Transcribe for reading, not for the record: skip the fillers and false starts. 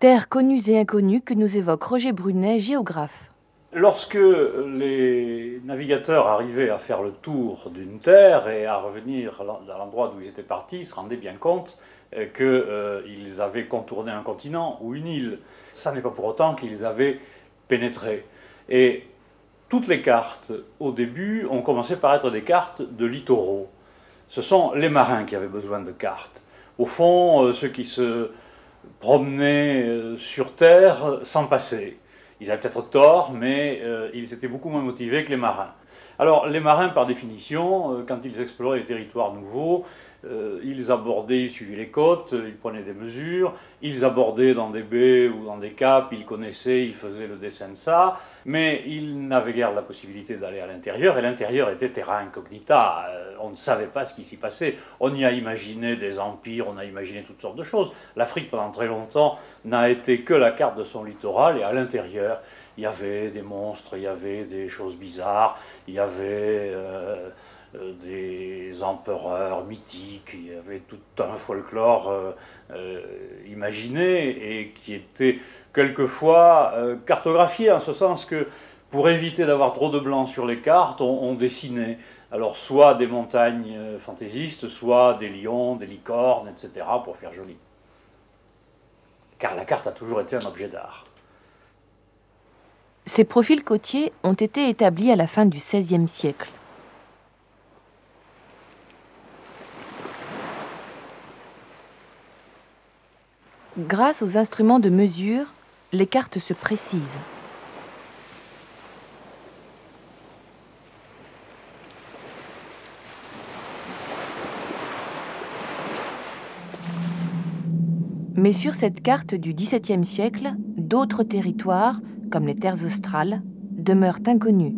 Terres connues et inconnues que nous évoque Roger Brunet, géographe. Lorsque les navigateurs arrivaient à faire le tour d'une terre et à revenir à l'endroit d'où ils étaient partis, ils se rendaient bien compte qu'ils avaient contourné un continent ou une île. Ça n'est pas pour autant qu'ils avaient pénétré. Et toutes les cartes, au début, ont commencé par être des cartes de littoraux. Ce sont les marins qui avaient besoin de cartes. Au fond, ceux qui se promenaient sur Terre sans passer. Ils avaient peut-être tort, mais ils étaient beaucoup moins motivés que les marins. Alors, les marins, par définition, quand ils exploraient les territoires nouveaux, ils abordaient, ils suivaient les côtes, ils prenaient des mesures, ils abordaient dans des baies ou dans des caps, ils connaissaient, ils faisaient le dessin de ça, mais ils n'avaient guère la possibilité d'aller à l'intérieur, et l'intérieur était terra incognita. On ne savait pas ce qui s'y passait. On y a imaginé des empires, on a imaginé toutes sortes de choses. L'Afrique, pendant très longtemps, n'a été que la carte de son littoral, et à l'intérieur, il y avait des monstres, il y avait des choses bizarres, il y avait des empereurs mythiques, il y avait tout un folklore imaginé et qui était quelquefois cartographié, en ce sens que pour éviter d'avoir trop de blanc sur les cartes, on dessinait alors soit des montagnes fantaisistes, soit des lions, des licornes, etc., pour faire joli. Car la carte a toujours été un objet d'art. Ces profils côtiers ont été établis à la fin du XVIe siècle. Grâce aux instruments de mesure, les cartes se précisent. Mais sur cette carte du XVIIe siècle, d'autres territoires, comme les terres australes, demeurent inconnus.